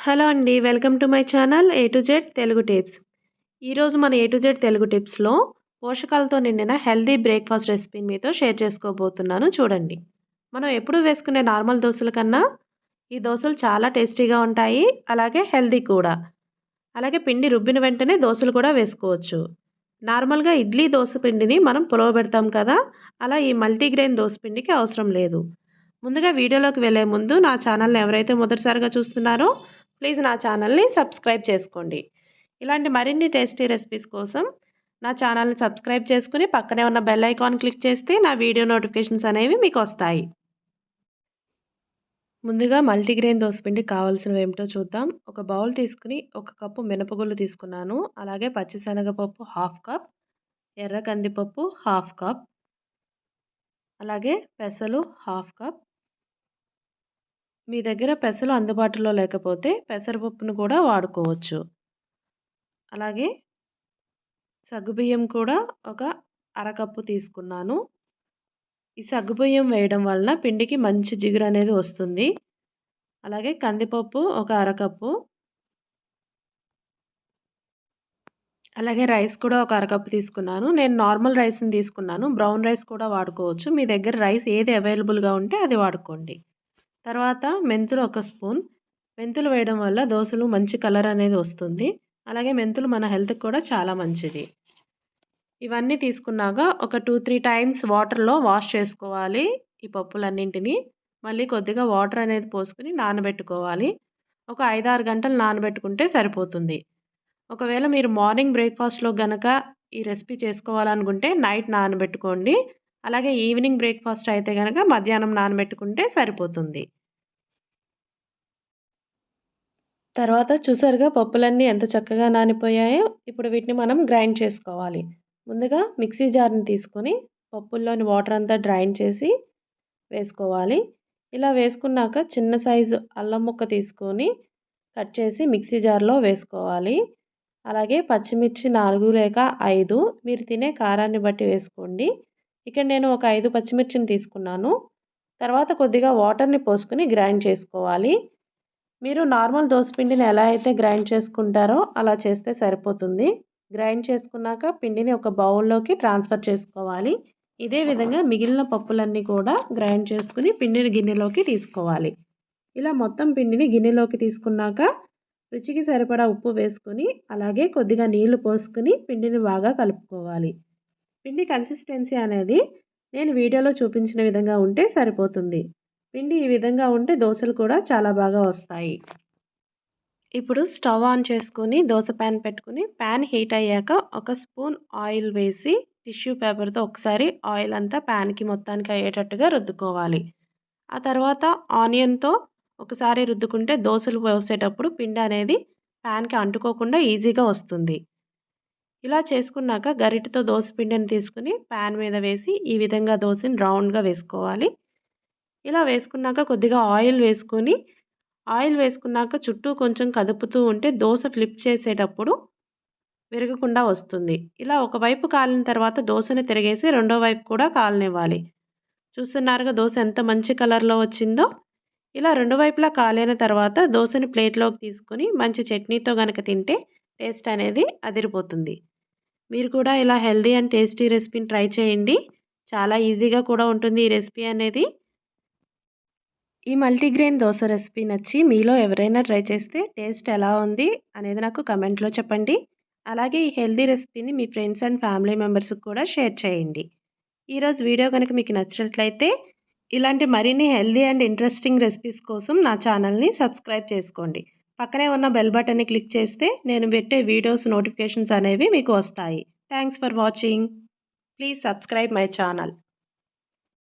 Hello అండి. Welcome to my channel A to Z Telugu tips. ఈరోజు మన ఏ టు జెడ్ తెలుగు టిప్స్‌లో పోషకాలతో నిండిన హెల్తీ బ్రేక్‌ఫాస్ట్ రెసిపీని మీతో షేర్ చేసుకోబోతున్నాను చూడండి. మనం ఎప్పుడూ వేసుకునే నార్మల్ దోసల కన్నా ఈ దోసలు చాలా టేస్టీగా ఉంటాయి. అలాగే హెల్తీ కూడా. అలాగే పిండి రుబ్బిన వెంటనే దోసలు కూడా వేసుకోవచ్చు. నార్మల్‌గా ఇడ్లీ దోస పిండిని మనం పులవబెడతాం కదా! అలా ఈ మల్టీగ్రెయిన్ దోస పిండికి అవసరం లేదు. ముందుగా వీడియోలోకి వెళ్ళే ముందు నా ఛానల్‌ని ఎవరైతే మొదటిసారిగా చూస్తున్నారో ప్లీజ్ నా ఛానల్‌ని సబ్స్క్రైబ్ చేసుకోండి. ఇలాంటి మరిన్ని టేస్టీ రెసిపీస్ కోసం నా ఛానల్‌ని సబ్స్క్రైబ్ చేసుకొని పక్కనే ఉన్న బెల్ ఐకాన్ క్లిక్ చేస్తే నా వీడియో నోటిఫికేషన్స్ అనేవి మీకు వస్తాయి. ముందుగా మల్టీగ్రెయిన్ దోసపిండి కావాల్సినవి ఏమిటో చూద్దాం. ఒక బౌల్ తీసుకుని ఒక కప్పు మినపగుళ్ళు తీసుకున్నాను. అలాగే పచ్చిశనగపప్పు హాఫ్ కప్, ఎర్ర కందిపప్పు హాఫ్ కప్, అలాగే పెసలు హాఫ్ కప్. మీ దగ్గర పెసలు అందుబాటులో లేకపోతే పెసరపప్పును కూడా వాడుకోవచ్చు. అలాగే సగ్గుబియ్యం కూడా ఒక అరకప్పు తీసుకున్నాను. ఈ సగ్గుబియ్యం వేయడం వలన పిండికి మంచి జిగురు అనేది వస్తుంది. అలాగే కందిపప్పు ఒక అరకప్పు. అలాగే రైస్ కూడా ఒక అరకప్పు తీసుకున్నాను. నేను నార్మల్ రైస్‌ని తీసుకున్నాను. బ్రౌన్ రైస్ కూడా వాడుకోవచ్చు. మీ దగ్గర రైస్ ఏది అవైలబుల్‌గా ఉంటే అది వాడుకోండి. తర్వాత మెంతులు ఒక స్పూన్. మెంతులు వేయడం వల్ల దోసలు మంచి కలర్ అనేది వస్తుంది. అలాగే మెంతులు మన హెల్త్‌కి కూడా చాలా మంచిది. ఇవన్నీ తీసుకున్నాక ఒక 2, 3 టైమ్స్ వాటర్‌లో వాష్ చేసుకోవాలి ఈ పప్పులన్నింటిని. మళ్ళీ కొద్దిగా వాటర్ అనేది పోసుకొని నానబెట్టుకోవాలి. ఒక 5, 6 గంటలు నానబెట్టుకుంటే సరిపోతుంది. ఒకవేళ మీరు మార్నింగ్ బ్రేక్‌ఫాస్ట్‌లో గనక ఈ రెసిపీ చేసుకోవాలనుకుంటే నైట్ నానబెట్టుకోండి. అలాగే ఈవినింగ్ బ్రేక్‌ఫాస్ట్ అయితే గనక మధ్యాహ్నం నానబెట్టుకుంటే సరిపోతుంది. తర్వాత చూసారుగా పప్పులన్నీ ఎంత చక్కగా నానిపోయాయో. ఇప్పుడు వీటిని మనం గ్రైండ్ చేసుకోవాలి. ముందుగా మిక్సీ జార్‌ని తీసుకొని పప్పుల్లోని వాటర్ అంతా డ్రైన్ చేసి వేసుకోవాలి. ఇలా వేసుకున్నాక చిన్న సైజు అల్లం ముక్క తీసుకొని కట్ చేసి మిక్సీ జార్‌లో వేసుకోవాలి. అలాగే పచ్చిమిర్చి 4 లేక 5 మీరు తినే కారాన్ని బట్టి వేసుకోండి. ఇక్కడ నేను ఒక 5 పచ్చిమిర్చిని తీసుకున్నాను. తర్వాత కొద్దిగా వాటర్‌ని పోసుకొని గ్రైండ్ చేసుకోవాలి. మీరు నార్మల్ దోసపిండిని ఎలా అయితే గ్రైండ్ చేసుకుంటారో అలా చేస్తే సరిపోతుంది. గ్రైండ్ చేసుకున్నాక పిండిని ఒక బౌల్‌లోకి ట్రాన్స్‌ఫర్ చేసుకోవాలి. ఇదే విధంగా మిగిలిన పప్పులన్నీ కూడా గ్రైండ్ చేసుకొని పిండిని గిన్నెలోకి తీసుకోవాలి. ఇలా మొత్తం పిండిని గిన్నెలోకి తీసుకున్నాక రుచికి సరిపడా ఉప్పు వేసుకొని అలాగే కొద్దిగా నీళ్లు పోసుకొని పిండిని బాగా కలుపుకోవాలి. పిండి కన్సిస్టెన్సీ అనేది నేను వీడియోలో చూపించిన విధంగా ఉంటే సరిపోతుంది. పిండి ఈ విధంగా ఉంటే దోసలు కూడా చాలా బాగా వస్తాయి. ఇప్పుడు స్టవ్ ఆన్ చేసుకొని దోస ప్యాన్ పెట్టుకొని ప్యాన్ హీట్ అయ్యాక ఒక స్పూన్ ఆయిల్ వేసి టిష్యూ పేపర్తో ఒకసారి ఆయిల్ అంతా ప్యాన్కి మొత్తానికి అయ్యేటట్టుగా రుద్దుకోవాలి. ఆ తర్వాత ఆనియన్తో ఒకసారి రుద్దుకుంటే దోసలు పోసేటప్పుడు పిండి అనేది ప్యాన్కి అంటుకోకుండా ఈజీగా వస్తుంది. ఇలా చేసుకున్నాక గరిటెతో దోస పిండిని తీసుకుని ప్యాన్ మీద వేసి ఈ విధంగా దోసని రౌండ్గా వేసుకోవాలి. ఇలా వేసుకున్నాక కొద్దిగా ఆయిల్ వేసుకున్నాక చుట్టూ కొంచెం కదుపుతూ ఉంటే దోస ఫ్లిప్ చేసేటప్పుడు విరగకుండా వస్తుంది. ఇలా ఒకవైపు కాలిన తర్వాత దోసని తిరిగేసి రెండో వైపు కూడా కాలనివ్వాలి. చూస్తున్నారుగా దోస ఎంత మంచి కలర్‌లో వచ్చిందో. ఇలా రెండు వైపులా కాలిన తర్వాత దోసని ప్లేట్‌లోకి తీసుకొని మంచి చట్నీతో గనక తింటే టేస్ట్ అనేది అదిరిపోతుంది. మీరు కూడా ఇలా హెల్తీ అండ్ టేస్టీ రెసిపీని ట్రై చేయండి. చాలా ఈజీగా కూడా ఉంటుంది ఈ రెసిపీ అనేది. ఈ మల్టీగ్రెయిన్ దోస రెసిపీ నచ్చి మీలో ఎవరైనా ట్రై చేస్తే టేస్ట్ ఎలా ఉంది అనేది నాకు కమెంట్‌లో చెప్పండి. అలాగే ఈ హెల్తీ రెసిపీని మీ ఫ్రెండ్స్ అండ్ ఫ్యామిలీ మెంబర్స్‌కి కూడా షేర్ చేయండి. ఈరోజు వీడియో కనుక మీకు నచ్చినట్లయితే ఇలాంటి మరిన్ని హెల్తీ అండ్ ఇంట్రెస్టింగ్ రెసిపీస్ కోసం నా ఛానల్‌ని సబ్స్క్రైబ్ చేసుకోండి. పక్కనే ఉన్న బెల్ బటన్‌ని క్లిక్ చేస్తే నేను పెట్టే వీడియోస్ నోటిఫికేషన్స్ అనేవి మీకు వస్తాయి. Thanks for watching. Please subscribe my channel.